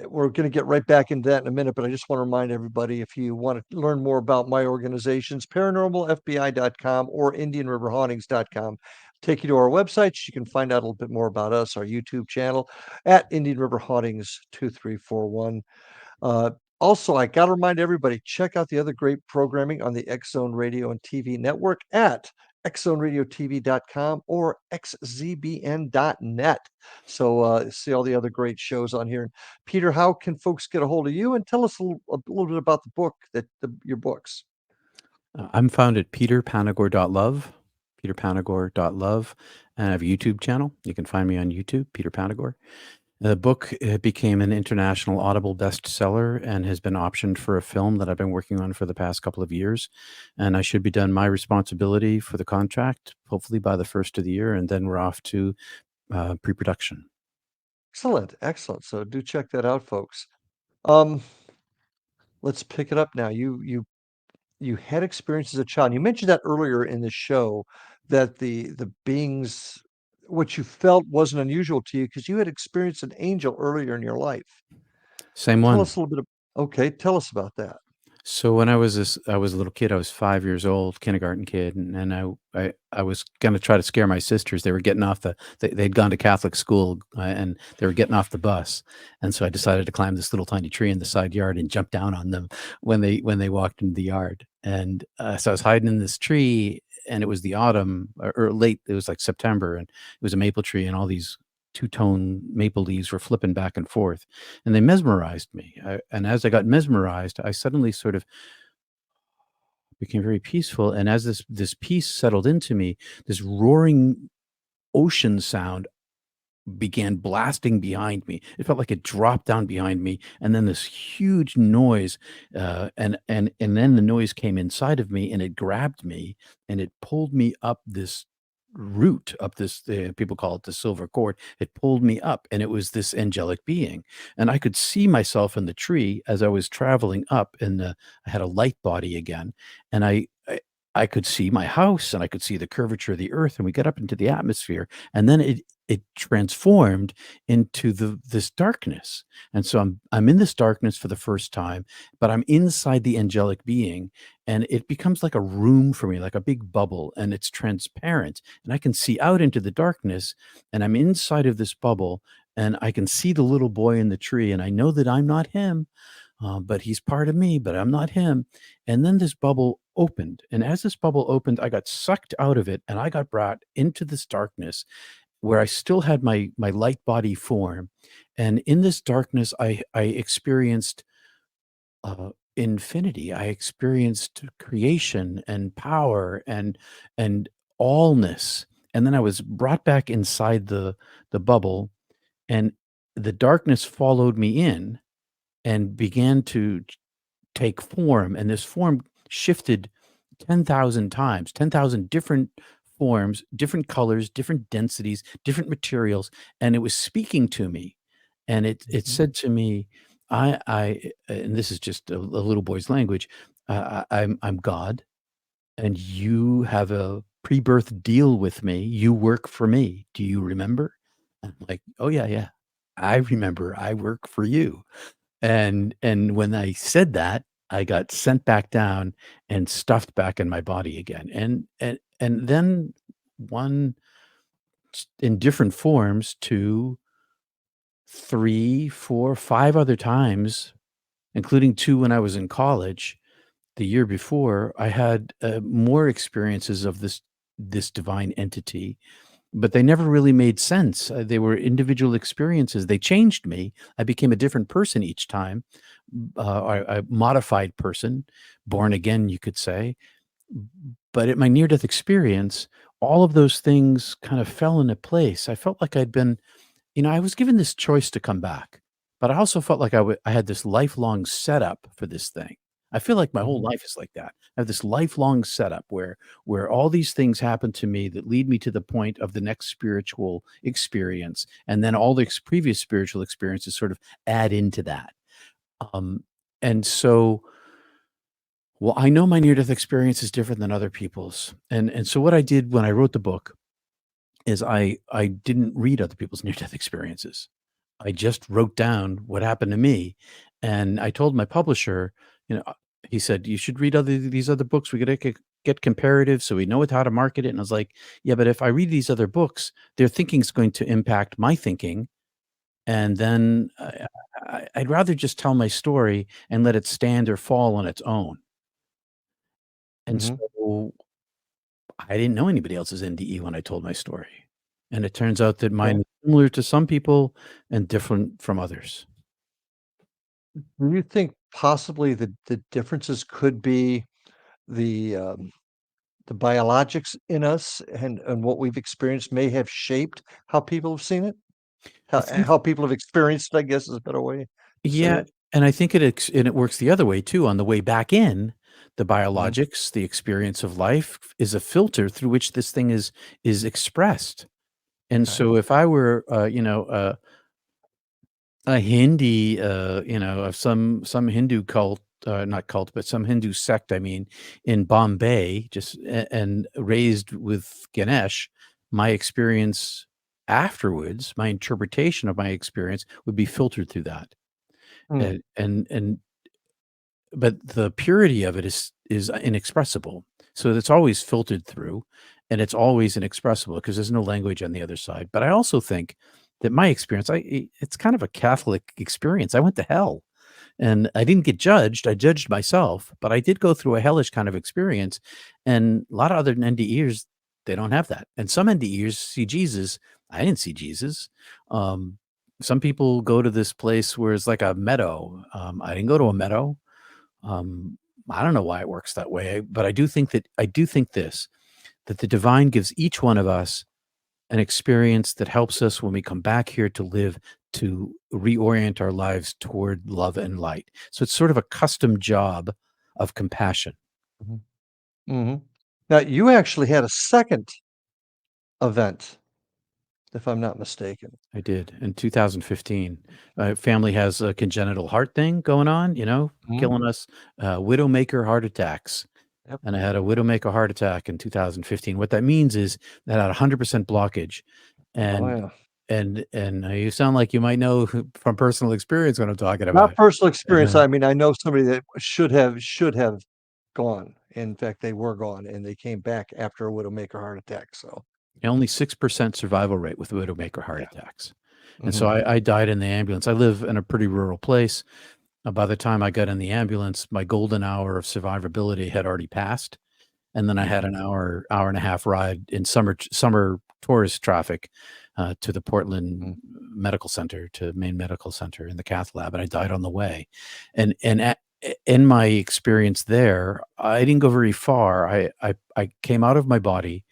We're going to get right back into that in a minute, but I just want to remind everybody if you want to learn more about my organizations, paranormalfbi.com or indianriverhauntings.com. Take you to our websites. You can find out a little bit more about us, our YouTube channel at Indian River Hauntings 2341. Also, I got to remind everybody, check out the other great programming on the X Zone Radio and TV network at xzoneradiotv.com or xzbn.net. So see all the other great shows on here. Peter, how can folks get a hold of you? And tell us a little bit about the book, your books. I'm found at peterpanagore.love, peterpanagore.love, and I have a YouTube channel. You can find me on YouTube, Peter Panagore. The book became an international Audible bestseller and has been optioned for a film that I've been working on for the past couple of years. And I should be done my responsibility for the contract, hopefully by the first of the year, and then we're off to pre-production. Excellent, excellent. So do check that out, folks. Let's pick it up now. You had experience as a child. You mentioned that earlier in the show that the beings, what you felt wasn't unusual to you because you had experienced an angel earlier in your life. Same Tell one. us a little bit. Okay, tell us about that. So when I was a little kid, I was 5 years old, kindergarten kid, and I was gonna try to scare my sisters. They were getting off they'd gone to Catholic school, and they were getting off the bus, and so I decided to climb this little tiny tree in the side yard and jump down on them when they walked into the yard. And so I was hiding in this tree, and it was the autumn or late. It was like September, and it was a maple tree, and all these two-tone maple leaves were flipping back and forth, and they mesmerized me. And as I got mesmerized, I suddenly sort of became very peaceful. And as this peace settled into me, this roaring ocean sound began blasting behind me. It felt like it dropped down behind me, and then this huge noise, and then the noise came inside of me, and it grabbed me, and it pulled me up this root, up this, people call it the silver cord. It pulled me up, and it was this angelic being, and I could see myself in the tree as I was traveling up, and I had a light body again, and I could see my house, and I could see the curvature of the earth, and we got up into the atmosphere, and then it transformed into this darkness. And so I'm in this darkness for the first time, but I'm inside the angelic being, and it becomes like a room for me, like a big bubble, and it's transparent, and I can see out into the darkness, and I'm inside of this bubble, and I can see the little boy in the tree, and I know that I'm not him, but he's part of me, but I'm not him. And then this bubble opened, and as this bubble opened, I got sucked out of it, and I got brought into this darkness where I still had my light body form. And in this darkness, I experienced infinity. I experienced creation and power and allness. And then I was brought back inside the bubble, and the darkness followed me in and began to take form. And this form shifted 10,000 times, 10,000 different forms, different colors, different densities, different materials, and it was speaking to me. And it said to me, and this is just a little boy's language, I'm God, and you have a pre-birth deal with me. You work for me. Do you remember? I'm like, oh yeah, yeah. I remember I work for you. And when I said that, I got sent back down and stuffed back in my body again. And then one in different forms, 2, 3, 4, 5 other times, including 2 when I was in college the year before, I had more experiences of this divine entity, but they never really made sense. They were individual experiences. They changed me. I became a different person each time, a modified person, born again, you could say. But at my near-death experience, all of those things kind of fell into place. I felt like I'd been, I was given this choice to come back, but I also felt like I had this lifelong setup for this thing. I feel like my whole Mhm. life is like that. I have this lifelong setup where all these things happen to me that lead me to the point of the next spiritual experience, and then all the previous spiritual experiences sort of add into that. Um, and so, well, I know my near-death experience is different than other people's, and so what I did when I wrote the book is I didn't read other people's near-death experiences. I just wrote down what happened to me, and I told my publisher, he said, "You should read these other books. We gotta get comparative so we know how to market it." And I was like, "Yeah, but if I read these other books, their thinking is going to impact my thinking, and then I'd rather just tell my story and let it stand or fall on its own." And Mhm. so I didn't know anybody else's NDE when I told my story, and it turns out that mine Okay. is similar to some people and different from others. Do you think possibly the differences could be the, the biologics in us and what we've experienced may have shaped how people have seen it? I How think how people have experienced it, I guess, is a better way to say Yeah, it. and I think it works the other way too. On the way back in, the Mhm. biologics, the experience of life is a filter through which this thing is expressed. And Okay. so if I were, a Hindi, of some Hindu cult, not cult, but some Hindu sect, I mean, in Bombay, and raised with Ganesh, my experience afterwards, my interpretation of my experience would be filtered through that. Mm, And but the purity of it is inexpressible. So it's always filtered through, and it's always inexpressible because there's no language on the other side. But I also think that my experience, it's kind of a Catholic experience. I went to hell, and I didn't get judged. I judged myself, but I did go through a hellish kind of experience. And a lot of other NDErs, they don't have that. And some NDErs see Jesus. I didn't see Jesus. Um, some people go to this place where it's like a meadow. I didn't go to a meadow. um, I don't know why it works that way, but I do think this, that the divine gives each one of us an experience that helps us when we come back here to live, to reorient our lives toward love and light. So it's sort of a custom job of compassion. mhm, mhm. Now you actually had a second event, if I'm not mistaken. I did in 2015. My family has a congenital heart thing going on, Mhm. killing us, widowmaker heart attacks. Yep. And I had a widowmaker heart attack in 2015. What that means is that I had 100% blockage, Oh, and yeah. you sound like you might know from personal experience what I'm talking Not about. personal experience, Uh, I mean, I know somebody that should have gone. In fact, they were gone, and they came back after a widowmaker heart attack, so Only 6% survival rate with widowmaker heart yeah. attacks, and so Mhm, I died in the ambulance. I live in a pretty rural place. By the time I got in the ambulance, my golden hour of survivability had already passed. And then I had mhm, an hour and a half ride in summer tourist traffic, to the Portland mm, Medical Center, to Maine Medical Center in the cath lab, and I died on the way. And in my experience there, I didn't go very far. I came out of my body,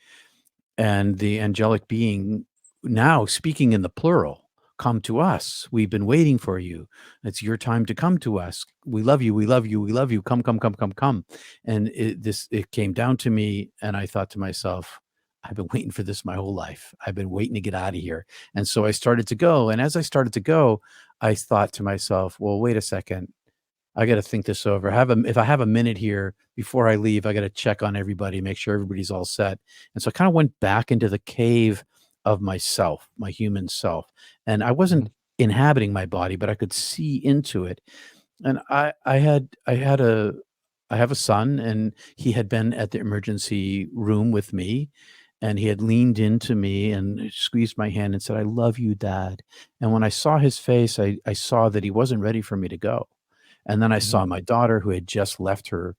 and the angelic being, now speaking in the plural, come to us, we've been waiting for you, it's your time to come to us, we love you, we love you, we love you, come, come, come, come, come. And it came down to me, and I thought to myself, I've been waiting for this my whole life, I've been waiting to get out of here. And so I started to go, and as I started to go, I thought to myself, well, wait a second, I gotta think this over. If I have a minute here before I leave, I gotta check on everybody, make sure everybody's all set. And so I kind of went back into the cave of myself, my human self. And I mhm, wasn't inhabiting my body, but I could see into it. And I have a son, and he had been at the emergency room with me, and he had leaned into me and squeezed my hand and said, I love you, Dad. And when I saw his face, I saw that he wasn't ready for me to go. And then I mhm, saw my daughter, who had just left her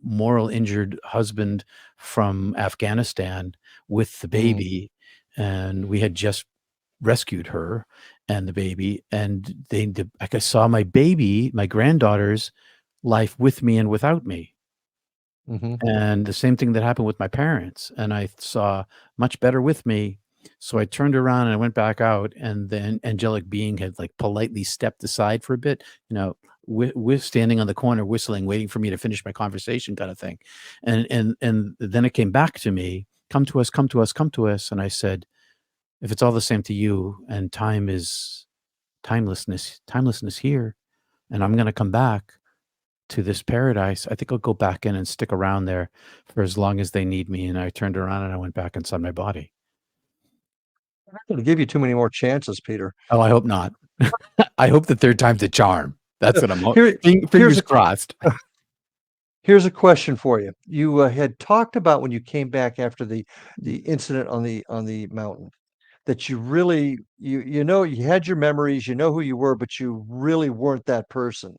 moral injured husband from Afghanistan with the mm, baby, and we had just rescued her and the baby, and like I saw my baby, my granddaughter's life with me and without me. mhm, And the same thing that happened with my parents, and I saw much better with me. So I turned around and I went back out, and the angelic being had like politely stepped aside for a bit, with standing on the corner whistling, waiting for me to finish my conversation, kind of thing. And then it came back to me, come to us, come to us, come to us. And I said, if it's all the same to you, and time is timelessness here, and I'm gonna come back to this paradise, I think I'll go back in and stick around there for as long as they need me. And I turned around and I went back inside my body. I'm not gonna give you too many more chances, Peter. Oh, I hope not. I hope the third time's a charm. That's what I'm Here here's fingers a crossed. here's a question for you. You, had talked about when you came back after the incident on the mountain, that you really you had your memories, you know who you were, but you really weren't that person.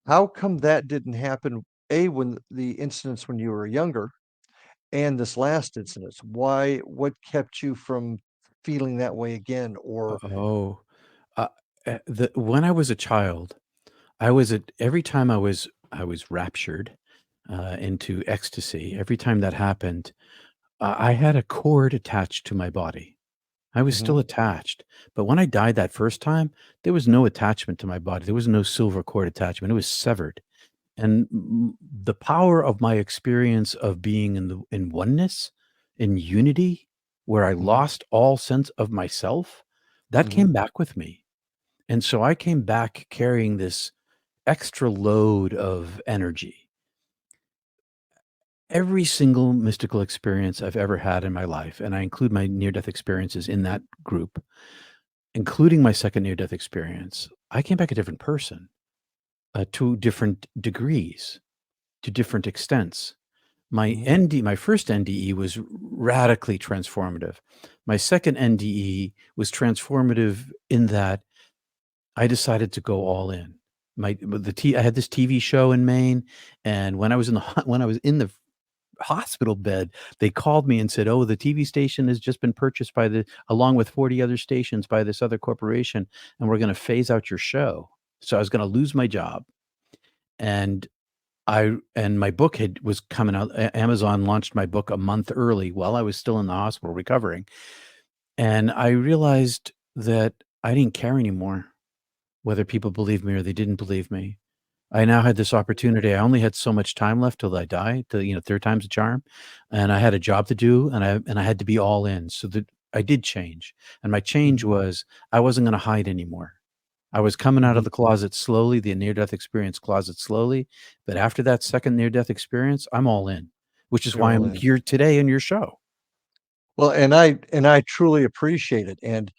How come that didn't happen when the incidents when you were younger and this last incident, what kept you from feeling that way again? Or Oh, uh, when I was a child, I was at every time I was raptured into ecstasy. Every time that happened, I had a cord attached to my body. I was Mhm, still attached, but when I died that first time, there was no attachment to my body. There was no silver cord attachment. It was severed. And the power of my experience of being in oneness, in unity, where I mhm, lost all sense of myself, that mhm, came back with me. And so I came back carrying this extra load of energy. Every single mystical experience I've ever had in my life, and I include my near death experiences in that group, including my second near death experience, I came back a different person, to different degrees, to different extents. mhm, My first NDE was radically transformative. My second NDE was transformative in that I decided to go all in. I had this TV show in Maine, and when I was in the when I was in the hospital bed, they called me and said, "Oh, the TV station has just been purchased along with 40 other stations by this other corporation, and we're going to phase out your show." So I was going to lose my job, and my book was coming out. Amazon launched my book a month early while I was still in the hospital recovering, and I realized that I didn't care anymore whether people believed me or they didn't believe me. I now had this opportunity. I only had so much time left till I die, third time's a charm, and I had a job to do, and I had to be all in. So that I did change, and my change mhm, was I wasn't going to hide anymore. I was coming out of mhm. the closet slowly, the near death experience closet slowly, but after that second near death experience, I'm all in, which is You're why all I'm in. here today in your show. Well, and I truly appreciate it, and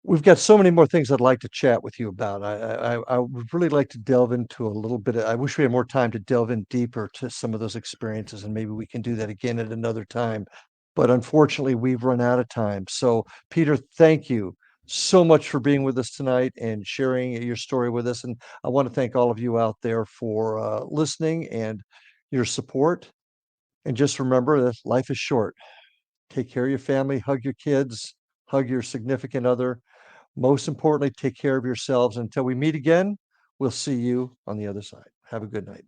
we've got so many more things I'd like to chat with you about. I would really like to delve into a little bit I wish we had more time to delve in deeper to some of those experiences, and maybe we can do that again at another time. But unfortunately, we've run out of time. So, Peter, thank you so much for being with us tonight and sharing your story with us. And I want to thank all of you out there for listening and your support. And just remember that life is short. Take care of your family, hug your kids, hug your significant other. Most importantly, take care of yourselves. Until we meet again, we'll see you on the other side. Have a good night.